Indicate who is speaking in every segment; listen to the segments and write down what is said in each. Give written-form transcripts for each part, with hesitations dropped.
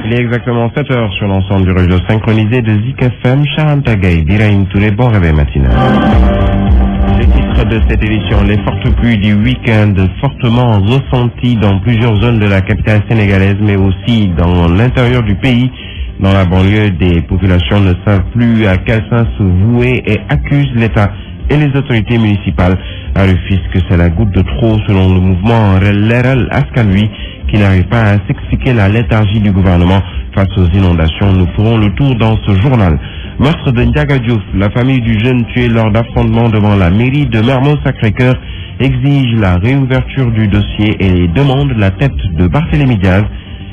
Speaker 1: Il est exactement 7 heures sur l'ensemble du réseau synchronisé de Zik FM, Charantagay, Birahim Touré, bon réveil matinal. Les titres de cette édition, les fortes pluies du week-end fortement ressenties dans plusieurs zones de la capitale sénégalaise, mais aussi dans l'intérieur du pays. Dans la banlieue, des populations ne savent plus à quel sens se vouer et accusent l'État et les autorités municipales. À Rufisque, c'est la goutte de trop selon le mouvement Leral Askanui qui n'arrive pas à s'expliquer la léthargie du gouvernement face aux inondations. Nous ferons le tour dans ce journal. Meurtre de Ndiaga Diouf, la famille du jeune tué lors d'affrontements devant la mairie de Mermoz-Sacré-Cœur exige la réouverture du dossier et demande la tête de Barthélémy Diaz.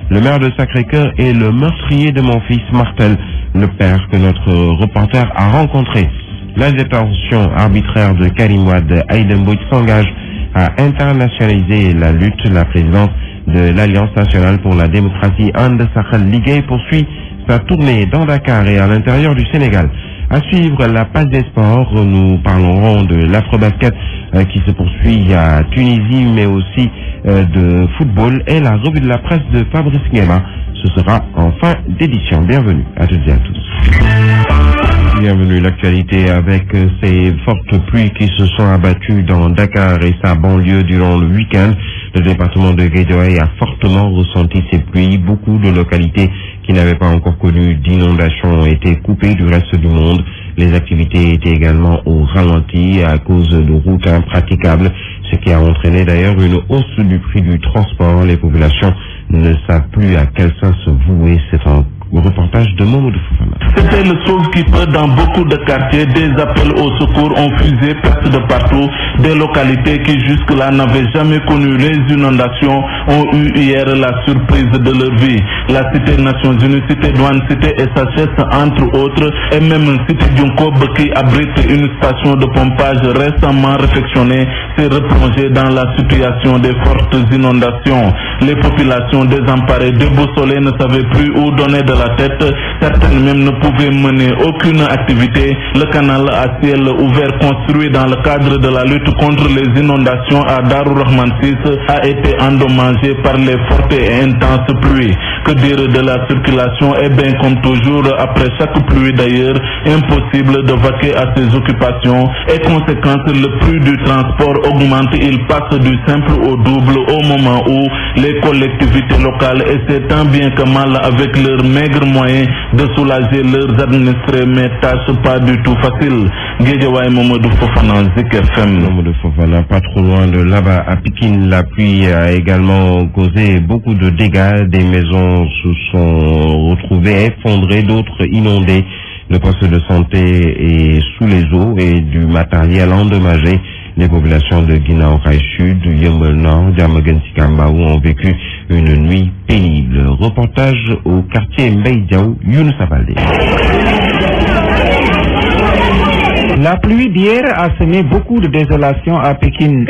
Speaker 1: Le maire de Sacré-Cœur est le meurtrier de mon fils Martel, le père que notre reporter a rencontré. La détention arbitraire de Karim Wade, Aïden Mbodj s'engage à internationaliser la lutte. La présidente de l'Alliance nationale pour la démocratie, And Sakhal Ligue, poursuit sa tournée dans Dakar et à l'intérieur du Sénégal. À suivre la page des sports, nous parlerons de l'afro-basket qui se poursuit à Tunisie, mais aussi de football et la revue de la presse de Fabrice Nguema. Ce sera en fin d'édition. Bienvenue à toutes et à tous. Bienvenue, l'actualité avec ces fortes pluies qui se sont abattues dans Dakar et sa banlieue durant le week-end. Le département de Guédiawaye a fortement ressenti ces pluies. Beaucoup de localités qui n'avaient pas encore connu d'inondations ont été coupées du reste du monde. Les activités étaient également au ralenti à cause de routes impraticables, ce qui a entraîné d'ailleurs une hausse du prix du transport. Les populations ne savent plus à quel sens se vouer. C'est un reportage de Mamadou Fofana.
Speaker 2: C'était le sauve-qui-peut dans beaucoup de quartiers. Des appels au secours ont fusé presque de partout. Des localités qui jusque-là n'avaient jamais connu les inondations ont eu hier la surprise de leur vie. La cité Nations Unies, cité Douane, cité SHS, entre autres, et même cité Djonkob qui abrite une station de pompage récemment réfectionnée, s'est replongée dans la situation des fortes inondations. Les populations désemparées, déboussolées, ne savaient plus où donner de la tête. Certaines même ne pouvaient mener aucune activité. Le canal à ciel ouvert construit dans le cadre de la lutte contre les inondations à Darou Rahman 6 a été endommagé par les fortes et intenses pluies. Que dire de la circulation? Eh bien, comme toujours, après chaque pluie d'ailleurs, impossible de vaquer à ses occupations. Et conséquence, le prix du transport augmente. Il passe du simple au double au moment où les collectivités locales essaient tant bien que mal avec leurs maigres moyens de soulager leurs administrés, mais tâche pas du tout facile. Guédiawaye, Mamadou Fofana, Zik FM.
Speaker 1: Mamadou Fofana, pas trop loin de là-bas à Pikine, la pluie a également causé beaucoup de dégâts. Des maisons se sont retrouvées effondrées, d'autres inondées. Le poste de santé est sous les eaux et du matériel endommagé. Les populations de Guinaw Rail Sud, Yeumbeul Nord, Diamaguène Sicap Mbao ont vécu une nuit pénible. Reportage au quartier Mbaye Diaw, Younoussa Baldé.
Speaker 3: La pluie d'hier a semé beaucoup de désolation à Pékin.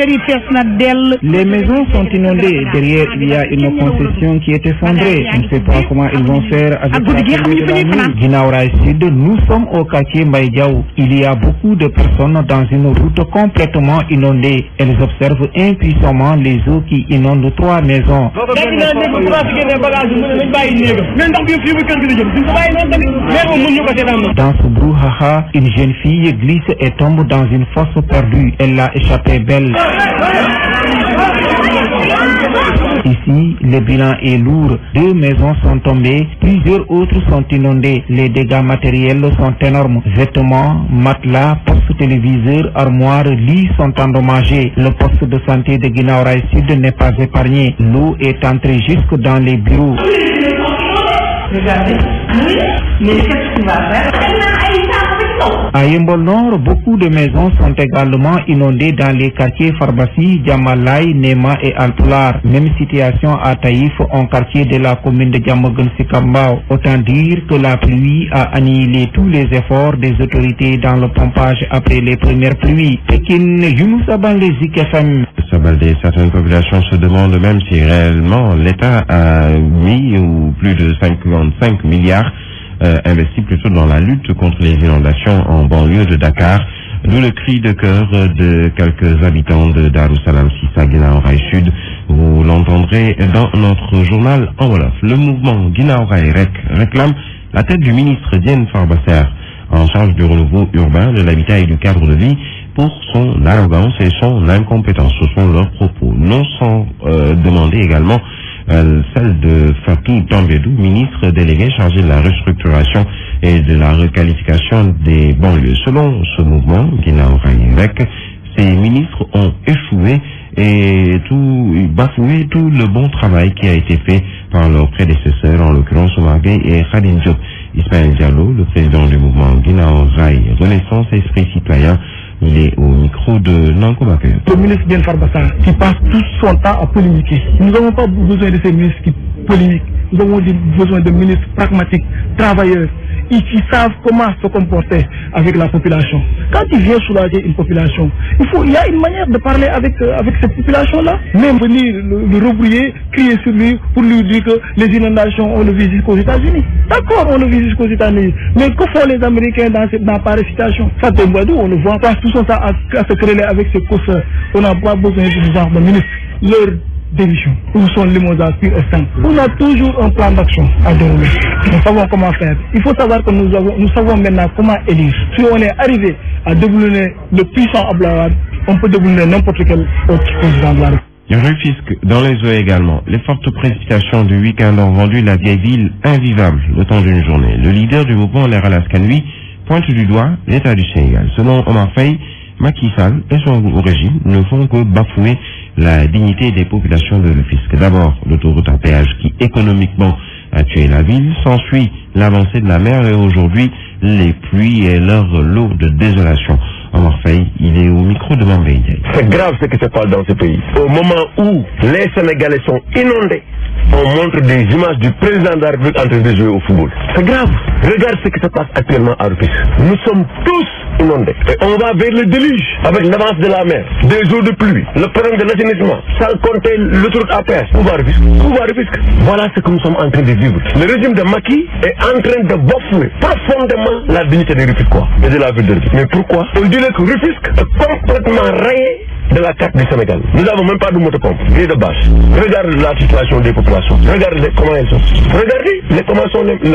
Speaker 3: Les maisons sont inondées. Derrière, il y a une concession qui est effondrée. On ne sait pas comment ils vont faire avec la pluie de la nuit. Guinaw Rail Sud, nous sommes au quartier Mbaye Diaw. Il y a beaucoup de personnes dans une route complètement inondée. Elles observent impuissamment les eaux qui inondent 3 maisons. Dans ce brouhaha, une jeune fille glisse et tombe dans une fosse perdue. Elle a échappé belle. Ici, le bilan est lourd. 2 maisons sont tombées, plusieurs autres sont inondées. Les dégâts matériels sont énormes. Vêtements, matelas, postes téléviseurs, armoires, lits sont endommagés. Le poste de santé de Guinaw Rail Sud n'est pas épargné. L'eau est entrée jusque dans les bureaux. Regardez. Mais qu'est-ce qu'il va faire? À Yeumbeul Nord, beaucoup de maisons sont également inondées dans les quartiers Pharmacie, Diamalaye, Nema et Alpulaar. Même situation à Taïf, un quartier de la commune de Diamaguène Sicap Mbao. Autant dire que la pluie a annihilé tous les efforts des autorités dans le pompage après les premières pluies. Pékin, Younoussa Baldé, Zik FM.
Speaker 1: Certaines populations se demandent même si réellement l'État a mis ou plus de 55 milliards investi plutôt dans la lutte contre les inondations en banlieue de Dakar. D'où le cri de cœur de quelques habitants de Darussalam Sissa Guinaw Rail Sud. Vous l'entendrez dans notre journal en Wolof. Le mouvement Guinaw Rail réclame la tête du ministre Diène Farba Sarr, en charge du renouveau urbain, de l'habitat et du cadre de vie, pour son arrogance et son incompétence. Ce sont leurs propos. Non sans demander également celle de Fatou Tambédou, ministre délégué chargé de la restructuration et de la requalification des banlieues. Selon ce mouvement, Guinaw Rail, ces ministres ont échoué et bafoué tout le bon travail qui a été fait par leurs prédécesseurs, en l'occurrence Omar Gueye et Khadim Diop. Ismaël Diallo, le président du mouvement Guinaw Rail Renaissance Esprit Citoyen, il est au micro de Nanko Bakayou.
Speaker 4: Le ministre Diène Farba Sarr qui passe tout son temps à polémiquer. Nous n'avons pas besoin de ces ministres qui polémiquent. Nous avons besoin de ministres pragmatiques, travailleurs, et qui savent comment se comporter avec la population. Quand il vient soulager une population, il y a une manière de parler avec cette population-là. Même venir le rebrouiller, crier sur lui pour lui dire que les inondations, on le vit jusqu'aux États-Unis. D'accord, on le vit jusqu'aux États-Unis. Mais que font les Américains dans pareille situation? Fatou Tambédou, on le voit, passe tout son temps à se quereller avec ses cosseurs. On n'a pas besoin de ce genre de ministres. Leur démission, où sont les Mozart pur et simple. On a toujours un plan d'action à dérouler. Nous savons comment faire. Il faut savoir que nous savons maintenant comment élire. Si on est arrivé à déboulonner le puissant Ablaouad, on peut déboulonner n'importe quel autre président de la République.
Speaker 1: Rufisque, dans les eaux également. Les fortes précipitations du week-end ont rendu la vieille ville invivable le temps d'une journée. Le leader du mouvement Les Alaskanois pointe du doigt l'état du Sénégal. Selon Omar Faye, Macky Sall et son régime ne font que bafouer la dignité des populations de Rufisque. D'abord, l'autoroute à péage qui économiquement a tué la ville. S'ensuit l'avancée de la mer et aujourd'hui les pluies et leur lot de désolation. Omar Faye, il est au micro de Mambé.
Speaker 5: C'est grave ce qui se passe dans ce pays. Au moment où les Sénégalais sont inondés, on montre des images du président de la République en train de jouer au football. C'est grave. Regarde ce qui se passe actuellement à Rufisque. Nous sommes tous inondés. Et on va vers le déluge avec l'avance de la mer, des eaux de pluie, le problème de l'assainissement, sans compter l'autoroute à péage. Où va Rufisque? Voilà ce que nous sommes en train de vivre. Le régime de Macky est en train de bafouer profondément la dignité des Rufisquois et de la ville de Rufisque. Mais pourquoi? On dirait que Rufisque est complètement rayé de la carte du Sénégal. Nous n'avons même pas de motopompe, ni de bâche. Regarde la situation des populations. Regarde comment elles sont. Regardez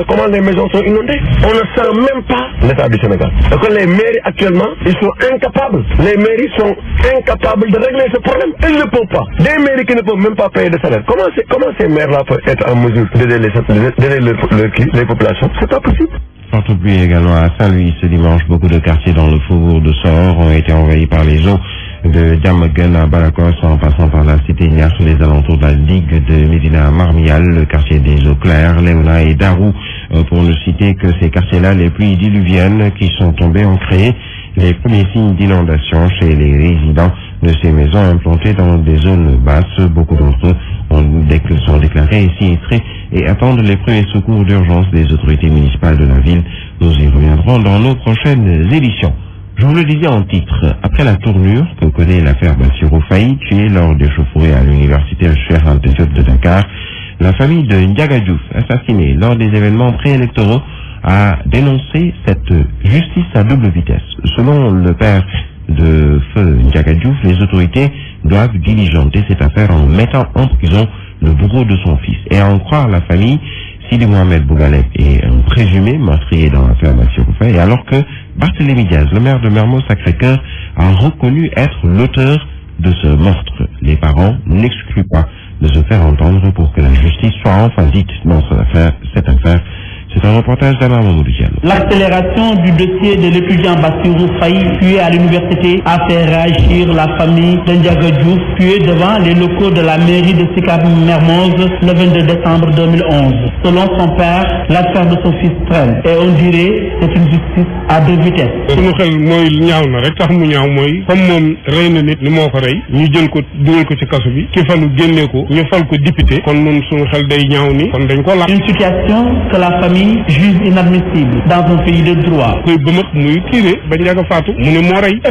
Speaker 5: comment les maisons sont inondées. On ne sent même pas l'état du Sénégal. Donc les mairies actuellement, ils sont incapables. Les mairies sont incapables de régler ce problème. Ils ne peuvent pas. Des mairies qui ne peuvent même pas payer de salaire. Comment ces maires-là peuvent être en mesure d'aider les populations? C'est pas possible.
Speaker 1: Forte pluie également à Saint-Louis ce dimanche. Beaucoup de quartiers dans le faubourg de Sor ont été envahis par les eaux de Diamaguène à Balakos en passant par la cité Niar sur les alentours de la digue de Médina Marmial, le quartier des eaux claires, Léona et Darou, pour ne citer que ces quartiers-là. Les pluies diluviennes qui sont tombées ont créé les premiers signes d'inondation chez les résidents de ces maisons implantées dans des zones basses. Beaucoup d'entre eux sont déclarés sinistrés et attendent les premiers secours d'urgence des autorités municipales de la ville. Nous y reviendrons dans nos prochaines éditions. Je vous le disais en titre, après la tournure que connaît l'affaire Bassirou Faye, tué lors des chauffourées à l'université Cheikh Anta Diop de Dakar, la famille de Ndiaga Diouf, assassinée lors des événements préélectoraux, a dénoncé cette justice à double vitesse. Selon le père de feu Ndiaga Diouf, les autorités doivent diligenter cette affaire en mettant en prison le bourreau de son fils. Et à en croire la famille, Sidi Mohamed Bougaleb est un présumé meurtrier dans l'affaire Bassirou Faye, alors que Barthélémy Diaz, le maire de Mermoz Sacré-Cœur, a reconnu être l'auteur de ce meurtre. Les parents n'excluent pas de se faire entendre pour que la justice soit enfin dite dans cette affaire. C'est un reportage d'Alain Mamadou Diallo.
Speaker 6: L'accélération du dossier de l'étudiant Bassirou Faye, tué à l'université, a fait réagir la famille de Ndiaga Diouf, tué devant les locaux de la mairie de Sicap Mermoz le 22 décembre 2011. Selon son père, l'affaire de son fils traîne et on dirait c'est une justice à deux vitesses.
Speaker 7: sunu xel mooy ñaaw na rek tax mu ñaaw mooy comme moom rey na nit ni moo ko rey ñu jël ko dugal ko ci kaso bi ki falu génne ko ñu fal ko député kon ñun sunu xel day ñaaw ni kon dañ ko la.
Speaker 6: Une situation que la famille juge inadmissible. dans un pays de droit.
Speaker 7: Et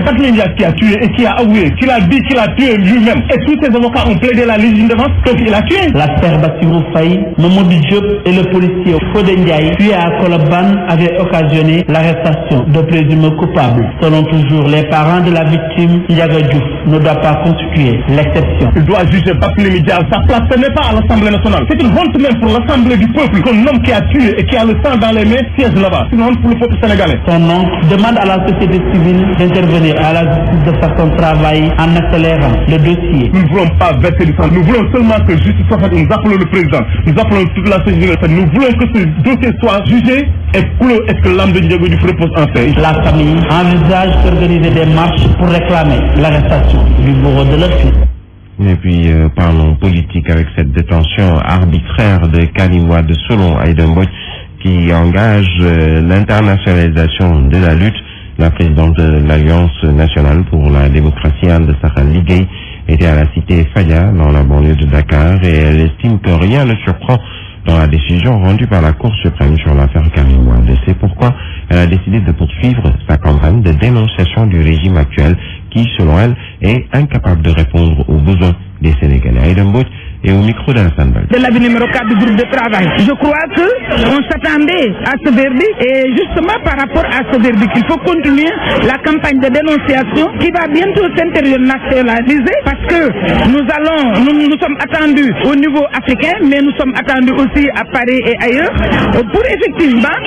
Speaker 4: Barthélémy Dias qui a tué et qui a avoué, qui a dit qu'il a tué lui-même. Et tous ses avocats ont plaidé la légitime défense, donc il a tué.
Speaker 6: L'affaire Bassirou Faye, Mamadou Diop et le policier Fodé Ndiaye, tué à Colobane, avait occasionné l'arrestation de présumés coupables. Selon toujours les parents de la victime, Ndiaga Diouf ne doit pas constituer l'exception.
Speaker 4: Il doit juger Barthélémy Dias. Sa place, ce n'est pas à l'Assemblée nationale. C'est une honte même pour l'Assemblée du peuple qu'un homme qui a tué et qui a le sang dans les mains siège là-bas. C'est une honte pour le peuple sénégalais.
Speaker 6: Son nom demande à la société civile d'intervenir à la justice de faire son travail en accélérant le dossier.
Speaker 4: Nous ne voulons pas verser du sang. Nous voulons seulement que justice soit faite. Nous appelons le président. Nous appelons toute la société civile. Nous voulons que ce dossier soit jugé et clos. Est-ce que l'âme de Ndiaga Diouf repose en paix?
Speaker 6: La famille envisage d'organiser des marches pour réclamer l'arrestation du bourreau de leur fils.
Speaker 1: Et puis, parlons politique avec cette détention arbitraire de Karim Wade selon Aïda Mbodj qui engage l'internationalisation de la lutte. La présidente de l'Alliance nationale pour la démocratie, Anne Sahel Liguey, était à la cité Fadia, dans la banlieue de Dakar, et elle estime que rien ne surprend dans la décision rendue par la Cour suprême sur l'affaire Karim Wade. C'est pourquoi elle a décidé de poursuivre sa campagne de dénonciation du régime actuel qui, selon elle, est incapable de répondre aux besoins des Sénégalais. Aïda Mbodj et au micro d'Alassane Balde.
Speaker 8: De l'avis numéro 4 du groupe de travail. Je crois qu'on s'attendait à ce verdict et justement par rapport à ce verdict, il faut continuer la campagne de dénonciation qui va bientôt s'internationaliser parce que nous sommes attendus au niveau africain, mais nous sommes attendus aussi à Paris et ailleurs pour effectivement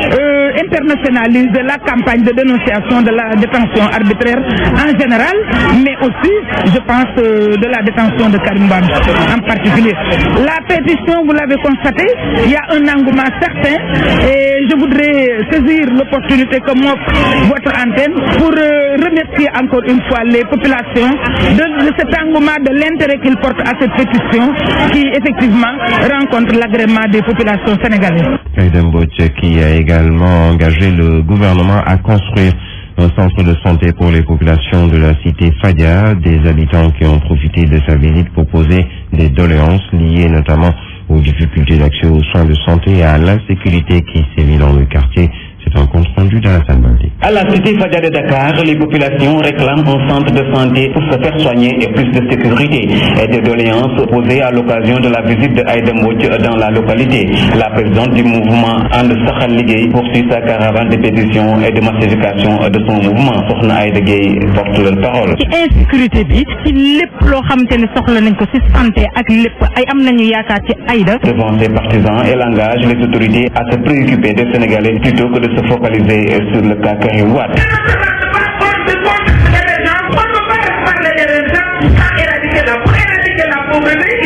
Speaker 8: internationaliser la campagne de dénonciation de la détention arbitraire en général, mais aussi, je pense, de la détention de Karim Wade en particulier. La pétition, vous l'avez constaté, il y a un engouement certain et je voudrais saisir l'opportunité que m'offre votre antenne pour remercier encore une fois les populations de cet engouement, de l'intérêt qu'ils portent à cette pétition qui effectivement rencontre l'agrément des populations sénégalaises.
Speaker 1: Aïda Mbodj qui a également engagé le gouvernement à construire un centre de santé pour les populations de la cité Fadia, des habitants qui ont profité de sa visite pour poser des doléances liées notamment aux difficultés d'accès aux soins de santé et à l'insécurité qui sévit dans le quartier. C'est un compte rendu d'Alassane Balde.
Speaker 9: À la cité Fadia de Dakar, les populations réclament un centre de santé pour se faire soigner et plus de sécurité et des doléances posées à l'occasion de la visite de Aïda Mbodj dans la localité. La présidente du mouvement And Sahel Liguey poursuit sa caravane de pétition et de massification de son mouvement. Sokhna Aïda Gueye porte la parole.
Speaker 8: ci insécurité bi ci lépp loo xamante ne soxla nañ ko ci santé ak lépp ay am nañu yaakaar ci Aïda.
Speaker 9: Devant ses partisans, elle engage les autorités à se préoccuper des Sénégalais plutôt que de se focaliser sur le cas Karim Wade.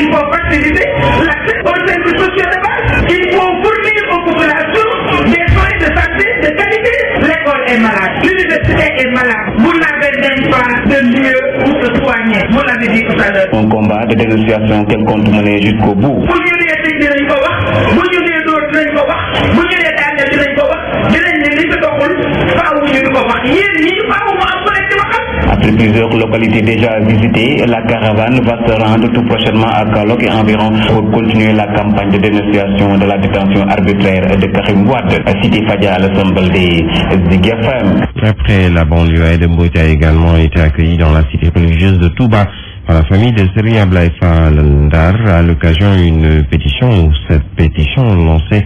Speaker 10: Il faut faciliter l'accès aux services sociaux de base. Il faut fournir aux populations des soins de santé de qualité. L'école est malade, l'université est malade. Vous n'avez même pas de lieu où se soigner. Vous l'avez dit tout à l'heure.
Speaker 9: Un combat de dénonciation qu'elle compte mener jusqu'au bout. Après plusieurs localités déjà visitées, la caravane va se rendre tout prochainement à Kaolack et environ pour continuer la campagne de dénonciation de la détention arbitraire de Karim Wade. Cité Fadia, Alassane Balde, Zik FM.
Speaker 1: Après la banlieue, Aïda Mbodj a également été accueillie dans la cité religieuse de Touba par la famille de Serigne Ablaye Fall Ndar à l'occasion d'une pétition. Cette pétition lancée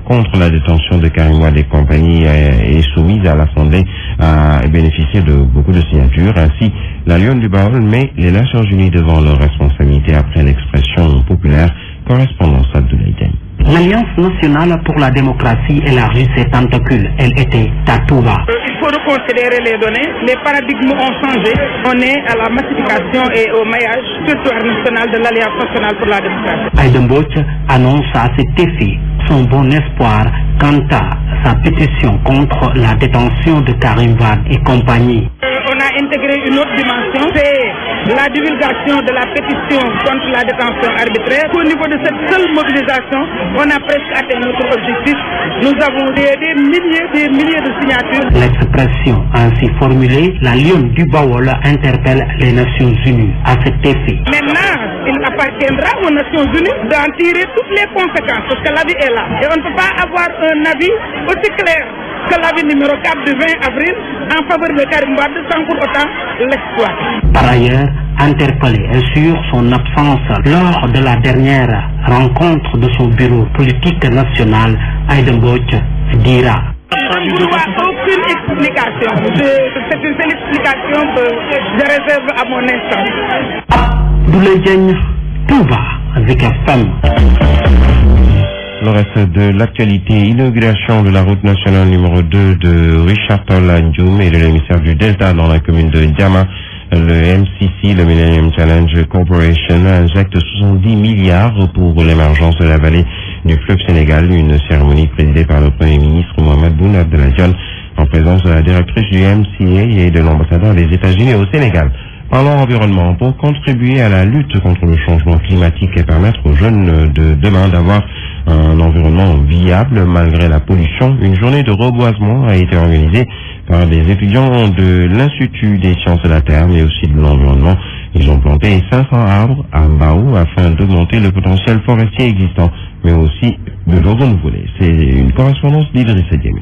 Speaker 1: contre la détention de Karim Wade et compagnie est soumise à l'Assemblée a bénéficié de beaucoup de signatures. Ainsi, la Lyon du Baol met les Nations Unies devant leurs responsabilités après l'expression populaire. Correspondance à Doulaïden.
Speaker 11: L'Alliance nationale pour la démocratie élargit ses tentacules. Elle était à Touba.
Speaker 8: Il faut reconsidérer les données. Les paradigmes ont changé. On est à la massification et au maillage territoire national de l'Alliance nationale pour la démocratie.
Speaker 11: Aïda Mbodj annonce à cet effet son bon espoir quant à sa pétition contre la détention de Karim Wade et compagnie.
Speaker 8: On a intégré une autre dimension, c'est la divulgation de la pétition contre la détention arbitraire. Au niveau de cette seule mobilisation, on a presque atteint notre objectif. Nous avons des milliers de signatures.
Speaker 11: L'expression ainsi formulée, la Lyon du Baol interpelle les Nations Unies à cet effet.
Speaker 8: Maintenant, il appartiendra aux Nations Unies d'en tirer toutes les conséquences, parce que l'avis est là. Et on ne peut pas avoir un avis aussi clair que l'avis numéro 4 du 20 avril en faveur de Karim Wade sans pour autant l'exploiter.
Speaker 11: Par ailleurs, interpellé sur son absence lors de la dernière rencontre de son bureau politique national, Aïda Mbodj dira:
Speaker 8: Je ne vois aucune explication. C'est une seule explication que je réserve à mon instant.
Speaker 11: Abdoulaye Diagne, Touba, Zik FM.
Speaker 1: Le reste de l'actualité, inauguration de la route nationale numéro 2 de Richard Toll à Ndioum et de l'émissaire du Delta dans la commune de Diama. Le MCC, le Millennium Challenge Corporation, injecte 70 milliards pour l'émergence de la vallée du fleuve Sénégal. Une cérémonie présidée par le Premier ministre Mohamed Boun Abdallah Dionne en présence de la directrice du MCA et de l'ambassadeur des États-Unis au Sénégal. Parlons environnement pour contribuer à la lutte contre le changement climatique et permettre aux jeunes de demain d'avoir un environnement viable malgré la pollution. Une journée de reboisement a été organisée par des étudiants de l'Institut des sciences de la Terre mais aussi de l'environnement. Ils ont planté 500 arbres à Mbao afin d'augmenter le potentiel forestier existant, mais aussi de le renouveler. C'est une correspondance d'Idriss Diémé.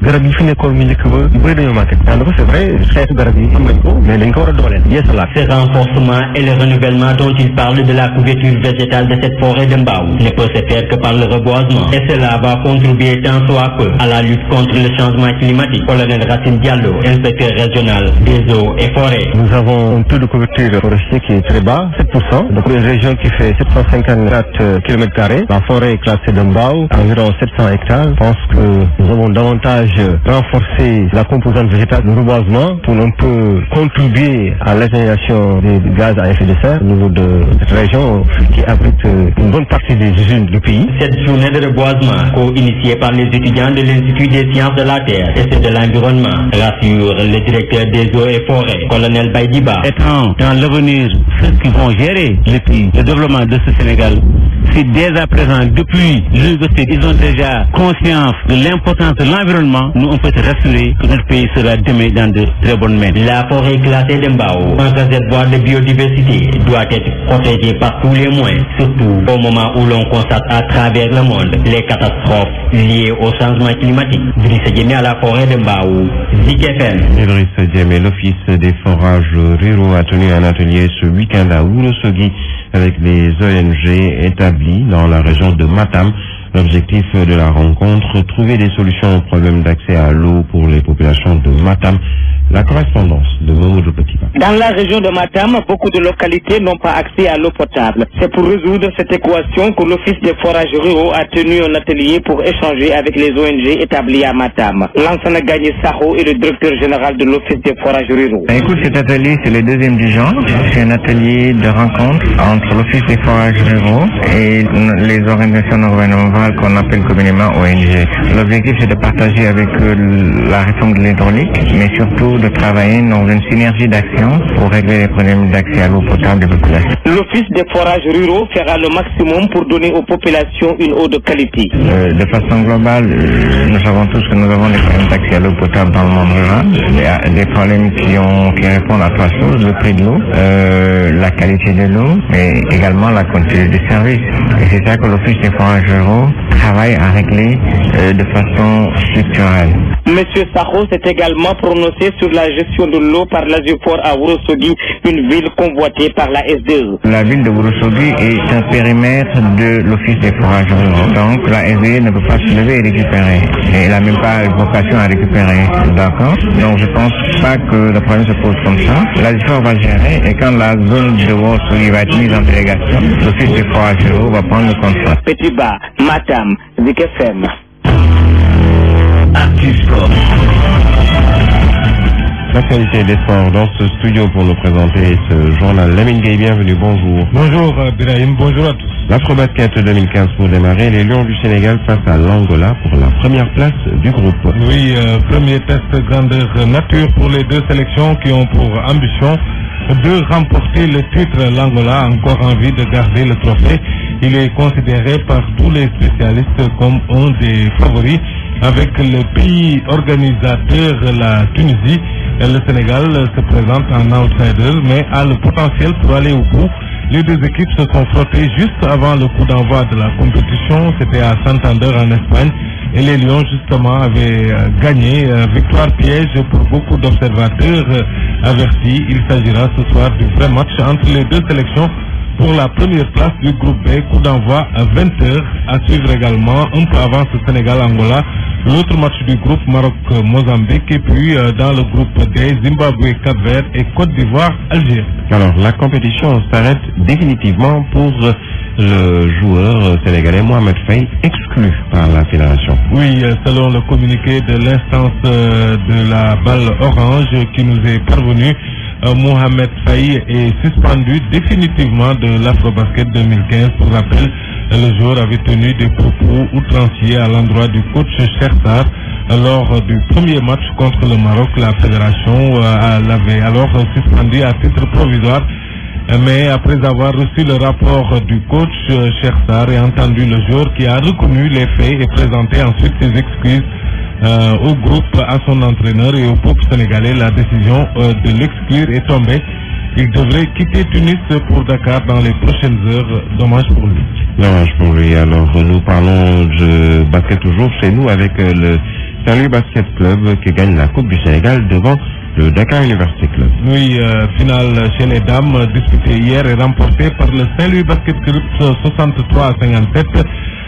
Speaker 12: Ce renforcement et le renouvellement dont il parle de la couverture végétale de cette forêt de Mbao ne peut se faire que par le reboisement. Et cela va contribuer tant soit peu à la lutte contre le changement climatique. Colonel Racine Diallo, inspecteur régional des eaux et forêts.
Speaker 13: Nous avons un taux de couverture forestier qui est très bas, 7%. Donc une région qui fait 754 km². La forêt est classée de Mbao, environ 700 hectares. Je pense que nous avons davantage renforcé la composante végétale du reboisement pour un peu contribuer à l'atténuation des gaz à effet de serre au niveau de cette région qui abrite une bonne partie des usines du pays.
Speaker 12: Cette journée de reboisement, co-initiée par les étudiants de l'Institut des sciences de la Terre et de l'environnement, rassure le directeur des eaux et forêts, colonel Baïdiba.
Speaker 14: Étant dans l'avenir ceux qui vont gérer le développement de ce Sénégal, si dès à présent, depuis l'université, ils ont déjà conscience de l'importance de l'environnement, nous on peut se rassurer que notre pays sera demain dans de très bonnes mains.
Speaker 12: La forêt classée de Mbao, un réservoir de biodiversité, doit être protégée par tous les moyens, surtout au moment où l'on constate à travers le monde les catastrophes liées au changement climatique. Idriss Diémé à la forêt de Mbao, Zik FM.
Speaker 1: Idriss Diémé, l'Office des forages ruraux a tenu un atelier ce week-end à Ourossogui avec les ONG établis dans la région de Matam. L'objectif de la rencontre, trouver des solutions aux problèmes d'accès à l'eau pour les populations de Matam. La correspondance de Mamoudou Petipa.
Speaker 15: Dans la région de Matam, beaucoup de localités n'ont pas accès à l'eau potable. C'est pour résoudre cette équation que l'Office des forages ruraux a tenu un atelier pour échanger avec les ONG établies à Matam. Lansana Gagné Saho est le directeur général de l'Office des forages ruraux.
Speaker 3: Écoute, cet atelier, c'est le deuxième du genre. C'est un atelier de rencontre entre l'Office des forages ruraux et les organisations non gouvernementales qu'on appelle communément ONG. L'objectif, c'est de partager avec eux la réforme de l'hydraulique, mais surtout de travailler dans une synergie d'action pour régler les problèmes d'accès à l'eau potable des populations.
Speaker 15: L'Office des forages ruraux fera le maximum pour donner aux populations une eau de qualité.
Speaker 3: De façon globale, nous savons tous que nous avons des problèmes d'accès à l'eau potable dans le monde rural. Il y a des problèmes qui répondent à trois choses: le prix de l'eau, la qualité de l'eau, mais également la continuité du service. Et c'est ça que l'Office des forages ruraux travaille à régler de façon structurelle.
Speaker 15: Monsieur Saho s'est également prononcé sur la gestion de l'eau par l'Agiport à Ourossogui, une ville convoitée par la SDE.
Speaker 3: La ville de Ourossogui est un périmètre de l'Office des forages ruraux. Donc la SDE ne peut pas se lever et récupérer. Et elle n'a même pas vocation à récupérer. D'accord? Donc je pense pas que le problème se pose comme ça. L'Agiport va gérer et quand la zone de Ourossogui va être mise en délégation, l'Office des forages ruraux va prendre le contrôle.
Speaker 15: Petit Bas, Matam, Zik FM.
Speaker 1: L'actualité des sports dans ce studio pour nous présenter ce journal. Lamine Gueye, bienvenue, bonjour.
Speaker 7: Bonjour Birahim, bonjour à tous.
Speaker 1: L'Afrobasket 2015 pour démarrer, les Lions du Sénégal face à l'Angola pour la première place du groupe.
Speaker 7: Oui, premier test grandeur nature pour les deux sélections qui ont pour ambition de remporter le titre. L'Angola a encore envie de garder le trophée. Il est considéré par tous les spécialistes comme un des favoris avec le pays organisateur, la Tunisie. Le Sénégal se présente en outsider mais a le potentiel pour aller au bout. Les deux équipes se sont frottées juste avant le coup d'envoi de la compétition. C'était à Santander en Espagne Et les Lions, justement, avaient gagné. Victoire piège pour beaucoup d'observateurs avertis. Il s'agira ce soir du vrai match entre les deux sélections pour la première place du groupe B. Coup d'envoi à 20h. À suivre également, un peu avant ce Sénégal-Angola, l'autre match du groupe Maroc-Mozambique. Et puis dans le groupe D, Zimbabwe-Cap-Vert et Côte d'Ivoire-Algérie.
Speaker 1: Alors, la compétition s'arrête définitivement pour le joueur sénégalais Mohamed Faye, exclu par la fédération.
Speaker 7: Oui, selon le communiqué de l'instance de la balle orange qui nous est parvenu, Mohamed Faye est suspendu définitivement de l'Afrobasket 2015. Pour rappel, le joueur avait tenu des propos outranciers à l'endroit du coach Cheikh Sarr lors du premier match contre le Maroc. La fédération l'avait alors suspendu à titre provisoire. Mais après avoir reçu le rapport du coach Cheikh Sarr et entendu le joueur qui a reconnu les faits et présenté ensuite ses excuses au groupe, à son entraîneur et au peuple sénégalais, la décision de l'exclure est tombée. Il devrait quitter Tunis pour Dakar dans les prochaines heures. Dommage pour lui.
Speaker 1: Dommage pour lui. Alors nous parlons de basket toujours chez nous avec le Saint-Louis Basket Club qui gagne la Coupe du Sénégal devant le Dakar University Club.
Speaker 7: Oui, finale chez les dames disputée hier et remportée par le Saint-Louis Basket Club 63-57.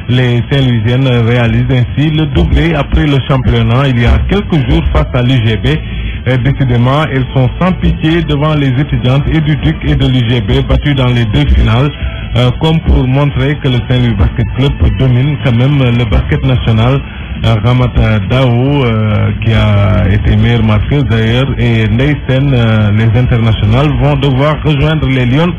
Speaker 7: Les Saint-Louisiennes réalisent ainsi le doublé après le championnat il y a quelques jours face à l'UGB. Décidément, elles sont sans pitié devant les étudiantes et du Duc et de l'UGB battues dans les deux finales, comme pour montrer que le Saint-Louis Basket Club domine quand même le basket national. Ramata Dao, qui a été meilleure marqueuse d'ailleurs, et Neysen, les internationales, vont devoir rejoindre les Lions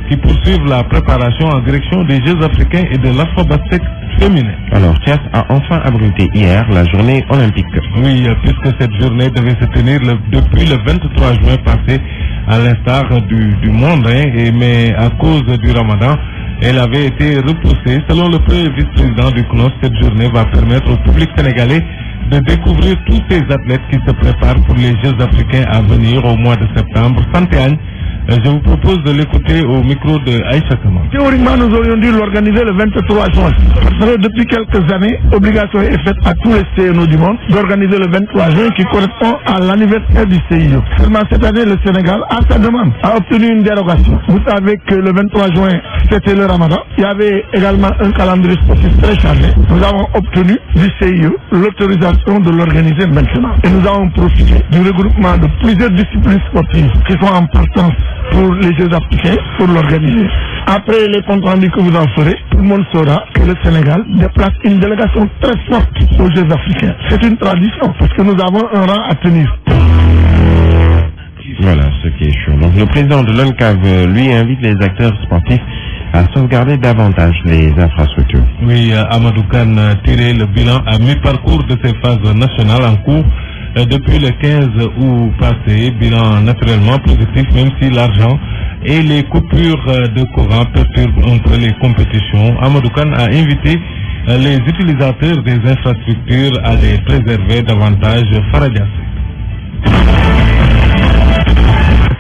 Speaker 7: qui poursuivent la préparation en direction des Jeux africains et de l'Afrobasket féminin.
Speaker 1: Alors, Thiès a enfin abrité hier la journée olympique.
Speaker 7: Oui, puisque cette journée devait se tenir depuis le 23 juin passé, à l'instar du monde, mais à cause du Ramadan, elle avait été repoussée. Selon le premier vice-président du CNOS, cette journée va permettre au public sénégalais de découvrir tous ces athlètes qui se préparent pour les Jeux africains à venir au mois de septembre. Santéane, je vous propose de l'écouter au micro de Aïcha Kama.
Speaker 4: Théoriquement, nous aurions dû l'organiser le 23 juin. Parce que depuis quelques années, obligation est faite à tous les CNO du monde d'organiser le 23 juin qui correspond à l'anniversaire du CIO. Seulement cette année, le Sénégal, à sa demande, a obtenu une dérogation. Vous savez que le 23 juin, c'était le Ramadan. Il y avait également un calendrier sportif très chargé. Nous avons obtenu du CIO l'autorisation de l'organiser maintenant. Et nous avons profité du regroupement de plusieurs disciplines sportives qui sont en partance pour les Jeux africains, pour l'organiser. Après les comptes rendus que vous en ferez, tout le monde saura que le Sénégal déplace une délégation très forte aux Jeux africains. C'est une tradition, parce que nous avons un rang à tenir.
Speaker 1: Voilà ce qui est chaud. Donc le président de l'ONCAV, lui, invite les acteurs sportifs à sauvegarder davantage les infrastructures.
Speaker 7: Oui, Amadou Khan tirait le bilan à mi-parcours de ces phases nationales en cours. Depuis le 15 août passé, bilan naturellement positif, même si l'argent et les coupures de courant perturbent un peu les compétitions. Amadou Khan a invité les utilisateurs des infrastructures à les préserver davantage. Faradia.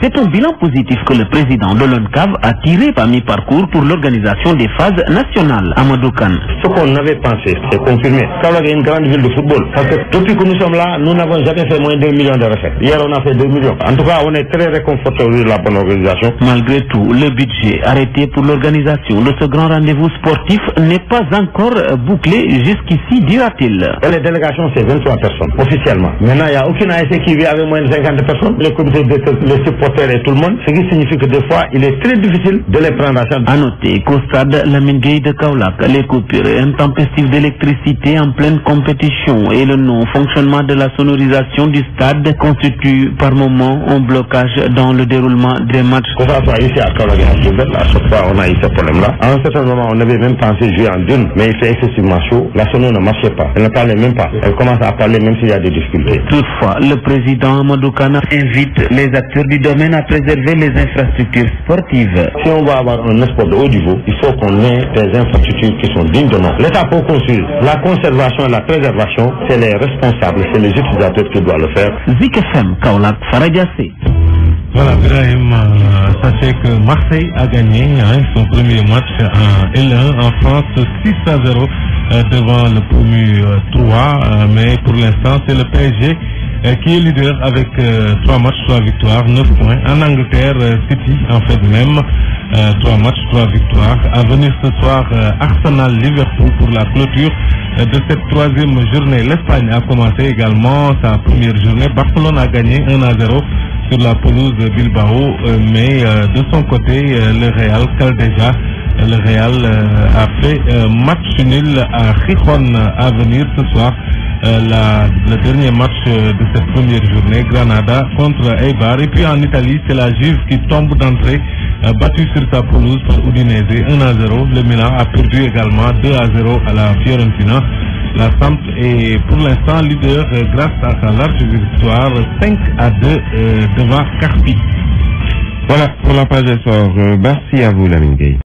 Speaker 16: C'est un bilan positif que le président de l'ONCAV a tiré par mi-parcours pour l'organisation des phases nationales. Amadou Khan.
Speaker 17: Ce qu'on avait pensé, c'est confirmé. Kaolack est une grande ville de football. Parce que depuis que nous sommes là, nous n'avons jamais fait moins de 2 millions de recettes. Hier, on a fait 2 millions. En tout cas, on est très réconforté de la bonne organisation.
Speaker 16: Malgré tout, le budget arrêté pour l'organisation de ce grand rendez-vous sportif n'est pas encore bouclé jusqu'ici, dira-t-il.
Speaker 17: Les délégations, c'est 23 personnes, officiellement. Maintenant, il n'y a aucune ASC qui vit avec moins de 50 personnes. Les comités les supporters et tout le monde, ce qui signifie que des fois, il est très difficile de les prendre à charge.
Speaker 16: À noter qu'au stade Lamine Gueye de Kaolack, les coupures intempestives d'électricité en pleine compétition et le non-fonctionnement de la sonorisation du stade constituent par moment un blocage dans le déroulement des matchs.
Speaker 17: Que ça soit ici à Kaolack et à Djibel, à chaque fois on a eu ce problème-là. À un certain moment, on avait même pensé jouer en dune, mais il fait excessivement chaud. La sono ne marchait pas. Elle ne parlait même pas. Elle commence à parler même s'il y a des difficultés.
Speaker 16: Toutefois, le président Amadou Khan invite les acteurs du domaine à préserver les infrastructures sportives.
Speaker 17: Si on va avoir un sport de haut niveau, il faut qu'on ait des infrastructures qui sont dignes de nom. L'État peut construire. La conservation et la préservation, c'est les responsables, c'est les utilisateurs qui doivent le faire.
Speaker 16: Zik FM, Kaolack, Faradiassé.
Speaker 7: Voilà, Ibrahim, sachez que Marseille a gagné son premier match en L1 en France 6-0 devant le promu 3, mais pour l'instant c'est le PSG qui est leader avec 3 matchs, 3 victoires, 9 points. En Angleterre, City en fait de même, 3 matchs, 3 victoires. À venir ce soir, Arsenal-Liverpool pour la clôture de cette 3e journée. L'Espagne a commencé également sa première journée. Barcelone a gagné 1-0 sur la pelouse de Bilbao, mais de son côté, le Real Caldeja, le Real a fait match nul à Gijón. À venir ce soir. Le dernier match de cette première journée, Granada contre Eibar. Et puis en Italie, c'est la Juve qui tombe d'entrée, battue sur sa pelouse par Udinese 1-0. Le Milan a perdu également 2-0 à la Fiorentina. La Samp est pour l'instant leader grâce à sa large victoire 5-2 devant Carpi.
Speaker 1: Voilà pour la page sport. Merci à vous, Lamine Gueye.